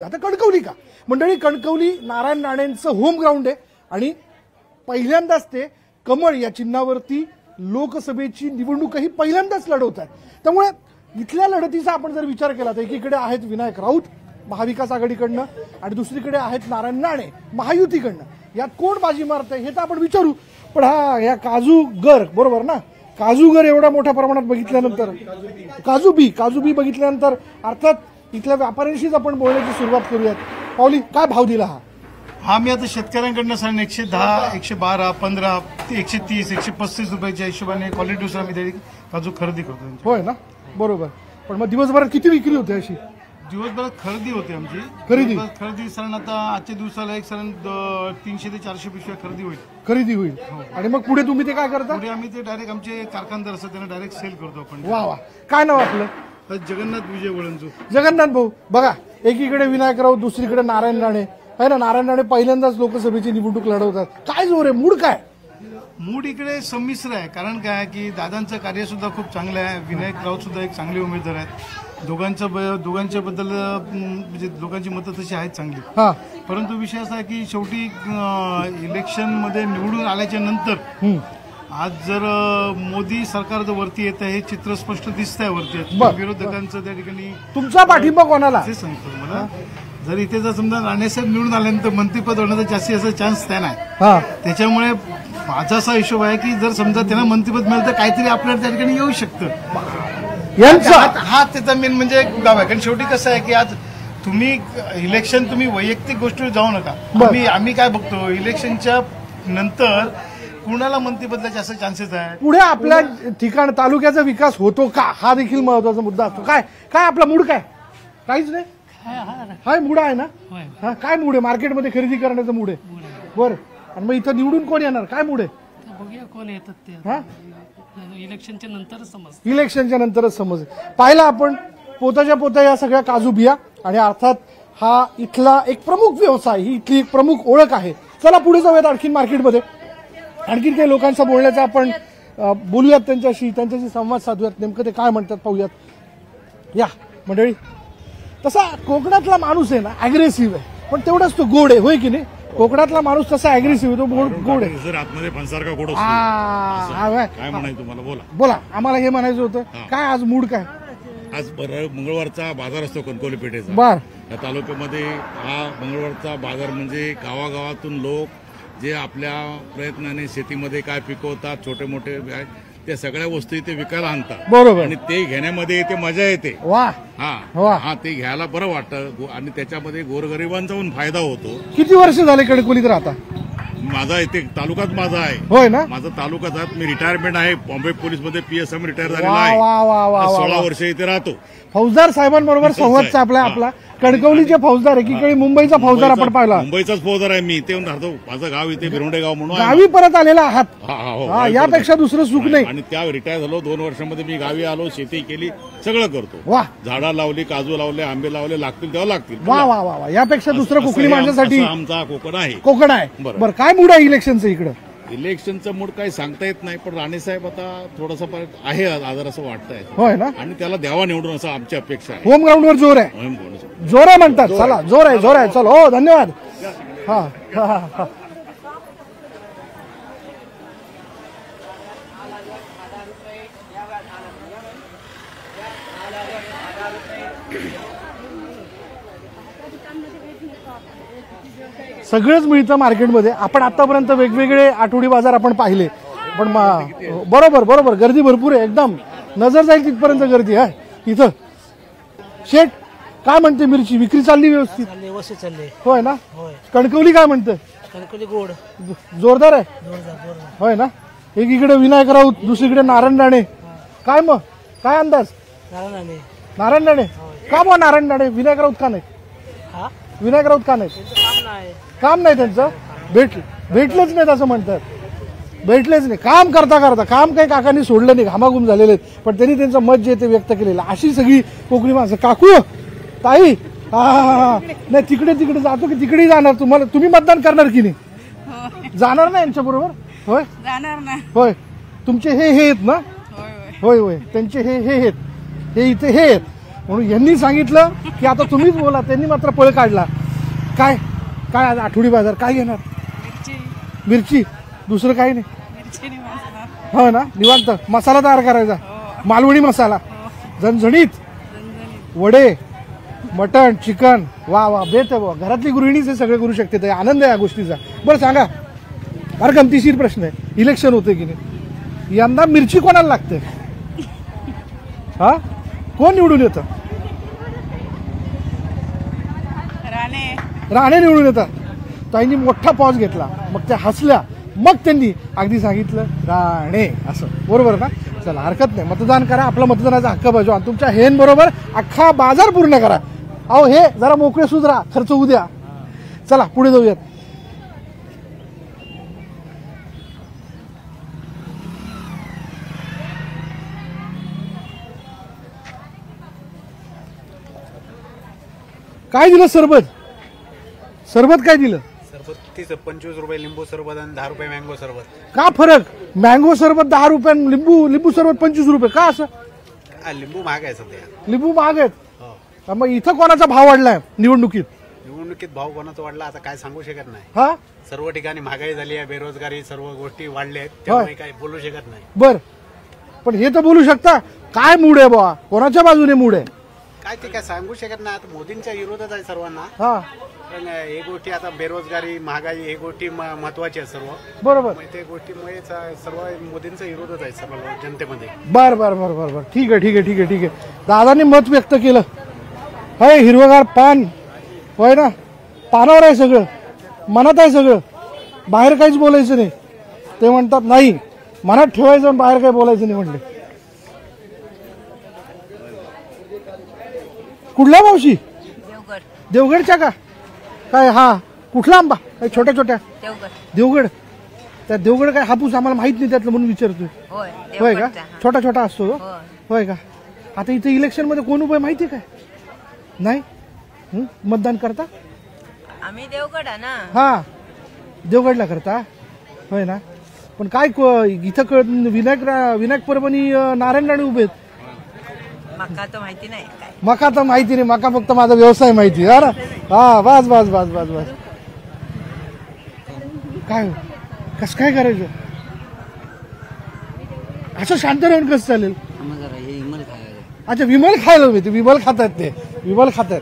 आता कणकवली का मंडळी, कणकवली नारायण राणेंचं होम ग्राउंड आहे आणि पहिल्यांदाच ते कमळ या चिन्हावरती लोकसभेची निवडणूकही पहिल्यांदाच लढवत आहेत. त्यामुळे इथल्या लढतीचा आपण जर विचार केला तर एकीकडे आहेत विनायक राऊत महाविकास आघाडीकडनं आणि दुसरीकडे आहेत नारायण राणे महायुतीकडनं. यात कोण बाजी मारतंय हे तर आपण विचारू. पण या काजूगर बरोबर ना, काजूगर एवढ्या मोठ्या प्रमाणात बघितल्यानंतर काजू बी बघितल्यानंतर अर्थात इथल्या व्यापाऱ्यांशीच आपण बोलण्याची सुरुवात करूयात. पावली, काय भाव दिला हा? मी आता शेतकऱ्यांकडनं सर 110, 112, 15, 130, 135 रुपयाच्या हिशोबाने क्वालिटीनुसार मी तरी काजू खरेदी करतो. होय ना, बरोबर. पण मग दिवसभरात किती विक्री होते अशी? दिवसभरात खरेदी होते आमची. खरेदी सरण आता आजच्या दिवसाला एक सरण 300 ते 400 पिशव्या खरेदी होईल. आणि मग पुढे तुम्ही ते काय करता? पुढे आम्ही ते डायरेक्ट आमचे कारखानदार असतात त्यांना डायरेक्ट सेल करतो आपण. वा वा, काय नाव आपलं? जगन्नाथ विजय वळंजू. जगन्नाथ भाऊ, बघा एकीकडे विनायक राऊत दुसरीकडे नारायण राणे आहे ना. नारायण राणे पहिल्यांदाच लोकसभेची निवडणूक लढवतात. काय जोर आहे, मूड काय? मूड इकडे संमिश्र आहे. कारण काय की दादांचं कार्य सुद्धा खूप चांगलं आहे. विनायक राऊत सुद्धा एक चांगले उमेदवार आहेत. दोघांच्या बद्दल म्हणजे लोकांची मतं तशी आहेत चांगली. परंतु विषय असा आहे की शेवटी इलेक्शन मध्ये निवडून आल्याच्या नंतर आज जर मोदी सरकार जर वरती येत आहे हे चित्र स्पष्ट दिसत आहे वरती. विरोधकांचं त्या ठिकाणी तुमचा पाठिंबा कोणाला? ते सांगतो मला. जर इथे जर समजा राणेसाहेब निवडून आल्यानंतर मंत्रीपद होण्याचा जास्तीत जास्त चान्स त्यांना आहे. त्याच्यामुळे माझा असा हिशोब आहे की जर समजा त्यांना मंत्रीपद मिळतं काहीतरी आपल्याला त्या ठिकाणी येऊ शकतं. हा त्याचा मेन म्हणजे गाव आहे. कारण शेवटी कसं आहे की आज तुम्ही इलेक्शन तुम्ही वैयक्तिक गोष्टीवर जाऊ नका. आम्ही काय बघतो इलेक्शनच्या नंतर कुणाला मंत्रिपदाचे असे चान्सेस आहे. पुढे आपल्या ठिकाण तालुक्याचा विकास होतो का हा देखील महत्वाचा मुद्दा असतो. काय आपला मूड काय? काहीच नाही. हाय मूड आहे ना. काय मूड आहे? मार्केटमध्ये खरेदी करण्याचं मूड आहे. बरं, आणि मग इथं निवडून कोण येणार? काय मूड आहे? बघूया कोण येतात ते. इलेक्शनच्या नंतरच समज. पाहिला आपण पोताच्या पोता या सगळ्या काजू बिया आणि अर्थात हा इथला एक प्रमुख व्यवसाय, ही इथली एक प्रमुख ओळख आहे. चला पुढे जाऊयात आणखीन मार्केटमध्ये. आणखीन काही लोकांचा बोलण्याचा आपण बोलूयात, त्यांच्याशी संवाद साधूयात. नेमकं ते काय म्हणतात पाहूयात. या मंडळी, तसा कोकणातला माणूस आहे ना अग्रेसिव्ह आहे, पण तेवढाच तो गोड आहे. होय की नाही? कोकणातला माणूस तसा अग्रेसिव्ह आहे, तो गोड आहे. जर आतमध्ये फणसारखा गोड काय म्हणायचं तुम्हाला? बोला. आम्हाला हे म्हणायचं होतं. काय आज मूड काय? आज मंगळवारचा बाजार असतो कणकवली पेठेचा. बर, या तालुक्यामध्ये हा मंगळवारचा बाजार म्हणजे गावागावातून लोक जे आपल्या प्रयत्नाने शेतीमध्ये काय पिकवतात, छोटे मोठे त्या सगळ्या वस्तू इथे विकायला आणतात. बरोबर. आणि ते घेण्यामध्ये ते मजा येते. वा, ते घ्यायला बरं वाटतं आणि त्याच्यामध्ये गोरगरिबांचा पण फायदा होतो. किती वर्ष झाले कणकवलीत राहता? माझा इथे तालुकाच माझा आहे. होय ना? माझा तालुकाच. मी रिटायरमेंट आहे बॉम्बे पोलीस मध्ये PSM रिटायर झालेला आहे. 16 वर्ष इथे राहतो. फौजदार साहेबांबरोबर संवाद साधला आपला. कणकवलीचे फौजदार, एकीकडे मुंबईचा फौजदार आपण पाहिला. मुंबईचाच फौजदार आहे मी. इथे राहतो. माझं गाव इथे भिरोंडे गाव म्हणून गावी परत आलेला आहात. यापेक्षा दुसरं सुख नाही. आणि त्या रिटायर झालो 2 वर्षांमध्ये मी गावी आलो, शेती केली, सगळं करतो. वा, झाडा लावली, काजू लावले, आंबे लावले, लागतील तेव्हा लागतील. वा वा वा, यापेक्षा दुसरं कोकणी माणसासाठी आमचा कोकण आहे. बरं, काय मूड आहे इलेक्शनचं इकडं? इलेक्शनचं मूड काही सांगता येत नाही, पण राणेसाहेब आता थोडासा आहे आधार असं वाटतंय. होय ना? आणि त्याला द्यावा निवडून असं आमची अपेक्षा आहे. होम ग्राउंडवर जोर आहे. जोर आहे म्हणतात. चला, जोर आहे. चलो, हो, धन्यवाद. हा. सगळंच मिळतं मार्केटमध्ये. आपण आतापर्यंत वेगवेगळे आठवडी बाजार आपण पाहिले, पण बरोबर गर्दी भरपूर आहे. एकदम नजर जाईल तिथपर्यंत गर्दी आहे इथं. शेठ, काय म्हणते मिरची विक्री? चालली व्यवस्थित? होय ना? कणकवली काय म्हणते? कणकवली गोड जोरदार आहे. होय ना? एकीकडे विनायक राऊत दुसरीकडे नारायण राणे. काय मग काय अंदाज? नारायण राणे. का मग नारायण राणे? विनायक राऊत का नाही? काम नाही त्यांचं. भेटलेच नाहीत असं म्हणतात. भेटलेच नाही. काम करता काम काही काकांनी सोडलं नाही, घामाघूम झालेले आहेत. पण त्यांनी त्यांचं मत जे ते व्यक्त केलेलं. अशी सगळी कोकणी माणसं. काकू, ताई, नाही तिकडे जातो की तिकडेही जाणार? तुम्ही मतदान करणार की नाही? जाणार ना यांच्या बरोबर? होय, जाणार ना. होय. तुमचे हे आहेत ना? होय. त्यांचे हे आहेत. हे इथे हे आहेत. म्हणून यांनी सांगितलं की आता तुम्हीच बोला, त्यांनी मात्र पळ काढला. काय काय आज आठवडी बाजार काय घेणार? मिरची, दुसरं काही नाही. हो ना, निवांत मसाला तयार करायचा, मालवणी मसाला, झणझणीत वडे, मटण, चिकन. वा वा, बेत आहे बाबा. घरातली गृहिणीच हे सगळं करू शकते, ते आनंद आहे या गोष्टीचा. बरं सांगा, फार गमतीशीर प्रश्न आहे. इलेक्शन होते की नाही, यंदा मिरची कोणाला लागते? हा, कोण निवडून येतं? राणे निवडून येतात. ताईंनी मोठा पॉज घेतला, मग त्या हसल्या, मग त्यांनी अगदी सांगितलं राणे असं. बरोबर ना? चला, हरकत नाही, मतदान करा, आपला मतदानाचा हक्क बजावा आणि तुमच्या हेन बरोबर अख्खा बाजार पूर्ण करा. अहो हे जरा मोकळे सुधरा, खर्च होऊ द्या. चला पुढे जाऊयात. काय दिलं सरबत? सरबत काय दिलं? सरबत 25 रुपये लिंबू सरबत आणि 10 रुपये मँगो सरबत. का फरक? मँगो सरबत 10 रुपये, लिंबू सरबत 25 रुपये, का असं? लिंबू महाग आहे सध्या. लिंबू महाग आहेत. मग इथं कोणाचा भाव वाढलाय निवडणुकीत? निवडणुकीत भाव कोणाचा वाढला आता काय सांगू शकत नाही. हा, सर्व ठिकाणी महागाई झाली आहे, बेरोजगारी, सर्व गोष्टी वाढल्या आहेत, त्यामुळे काय बोलू शकत नाही. बर, पण हे तर बोलू शकता काय मूड आहे बा, कोणाच्या बाजूने मूड आहे? काय ते काय सांगू शकत नाही. आता मोदींच्या विरोधात आहे सर्वांना. हा, पण हे गोष्टी आता बेरोजगारी, महागाई हे गोष्टी महत्वाच्या आहेत सर्व. बरोबर. मग ते गोष्टीमुळे सर्व मोदींचा विरोधच आहे सर्व जनतेमध्ये. बर बर बर बर बर, ठीक आहे ठीक आहे ठीक आहे ठीक आहे. दादाने मत व्यक्त केलं. हाय, हिरवगार पान, होय ना, पानावर आहे सगळं, मनात आहे सगळं, बाहेर काहीच बोलायचं नाही. ते म्हणतात नाही, मनात ठेवायचं आणि बाहेर काही बोलायचं नाही म्हणले. कुठल्या मावशी? देवगडच्या का? काय हा कुठला आंबा? काय छोट्या छोट्या? देवगड. त्या देवगड काय हापूस आम्हाला माहित नाही त्यातलं, म्हणून विचारतोय. होय का? छोटा छोटा असतो तो? होय का? आता इथे इलेक्शन मध्ये कोण उभं माहिती आहे काय? नाही. मतदान करता? आम्ही देवगड ना. हा, देवगडला करता, होय ना. पण काय इथं विनायक परभणी नारायण राणे उभे आहेत. मका तर माहिती नाही काय. मका तर माहिती नाही, मका फक्त माझा व्यवसाय माहिती. हा, बस बस बस बस बस. काय कसं काय करायचं? असं शांत राहून कसं चालेल? अच्छा, विमल खायला मिळते. विमल खातात, ते विमल खातात.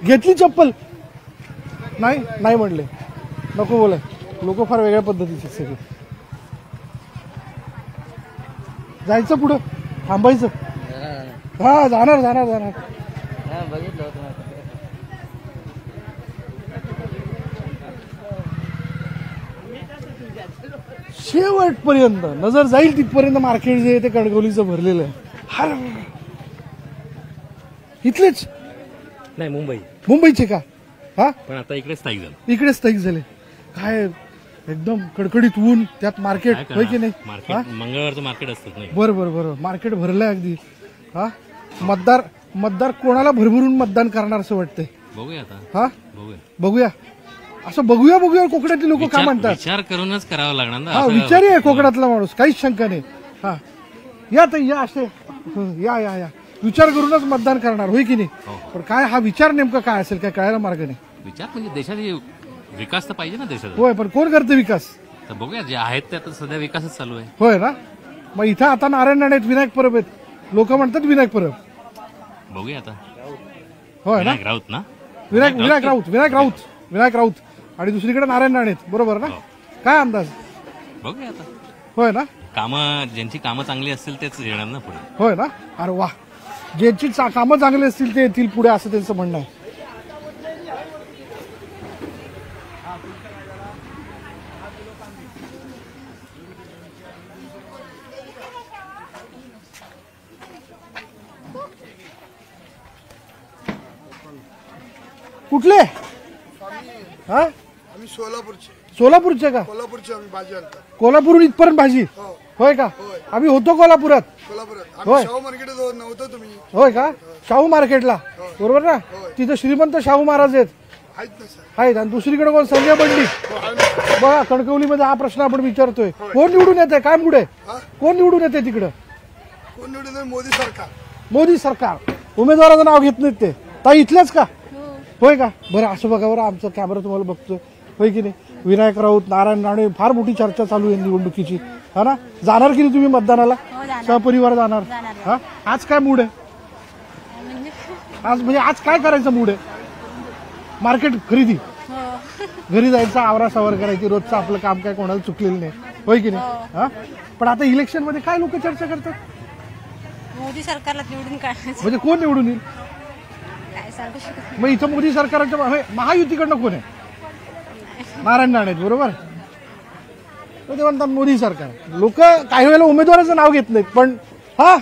घेतली चप्पल? नाही नाही म्हणले, नको बोलाय. लोक फार वेगळ्या पद्धतीचे सगळे. जायचं पुढं, थांबायचं? हा, जाणार जाणार जाणार. शेवटपर्यंत नजर जाईल तिथपर्यंत मार्केट जे आहे ते कणकवलीचं भरलेलं आहे. इथलेच नाही, मुंबईचे का? हा, पण आता इकडे स्थायिक झालं. इकडे स्थायिक झाले. काय एकदम कडकडीत ऊन, त्यात मार्केट, होय की नाही? मंगळवारचं मार्केट असतं नाही. बरोबर बरोबर, मार्केट भरलंय अगदी. हा, मतदार कोणाला भरभरून मतदान करणार असं वाटतंय? बघूया आता. हा, बघूया. असं बघूया कोकणातले लोक काय म्हणतात? विचार करूनच करावं लागणार ना. हा, विचारी आहे कोकणातला माणूस, काहीच शंका नाही. हा, या ताई, या असे, या या या. विचार करूनच मतदान करणार, होय की नाही? पण काय हा विचार नेमका काय असेल, काय कळायला मार्ग नाही. विचार म्हणजे देशाचा विकास तर पाहिजे ना देशाचा. होय, पण कोण करते विकास? तर बघूया, जे आहेत ते आता सध्या विकासच चालू आहे. होय ना. मग इथं आता नारायण राणे आहेत, विनायक परब आहेत, लोक म्हणतात विनायक परब. बघूया आता. होय ना, विनायक राऊत ना. विनायक राऊत आणि दुसरीकडे नारायण राणे आहेत, बरोबर ना? काय अंदाज? बघूया आता. होय ना. ज्यांची कामं चांगली असतील तेच येणार ना पुढे. होय ना. अरे वा, ज्यांची कामं चांगली असतील ते येतील पुढे, असं त्यांचं म्हणणं आहे. कुठले? हा, आम्ही सोलापूरचे. सोलापूरचे का? कोल्हापूरची आम्ही भाजी आणतात. कोल्हापूरहून इथपर्यंत भाजी? हो. होय का आम्ही होतो कोल्हापुरात होय शाहू मार्केट नव्हतं तुम्ही होय का शाहू मार्केटला बरोबर ना तिथं श्रीमंत शाहू महाराज आहेत आणि दुसरीकडे कोण संजय पंडित बघा कणकवलीमध्ये हा प्रश्न आपण विचारतोय कोण निवडून येते काय मुळे कोण निवडून येते तिकडं कोण निवडून मोदी सरकार मोदी सरकार उमेदवाराचं नाव घेत नाहीत ते ताई इथलेच का होय का बरं असं बघा बरं आमचं कॅमेरा तुम्हाला बघतोय होय की नाही विनायक राऊत नारायण राणे फार मोठी चर्चा चालू आहे निवडणुकीची हा ना जाणार की नाही तुम्ही मतदानाला सहपरिवार जाणार हा आज काय मूड आहे आज म्हणजे आज काय करायचं मूड आहे मार्केट खरेदी घरी जायचं आवरा सावर करायची रोजचं आपलं काम काय कोणाला चुकलेलं नाही होय की नाही हा पण आता इलेक्शन मध्ये काय लोक चर्चा करतात मोदी सरकारला निवडून काढायचं म्हणजे कोण निवडून येईल काय सांगू शकत मग इथं मोदी सरकारच्या महायुतीकडनं कोण आहे नारायण राणे बरोबर ते म्हणतात मोदी सरकार लोक काही वेळेला उमेदवाराचं नाव घेत नाहीत पण हा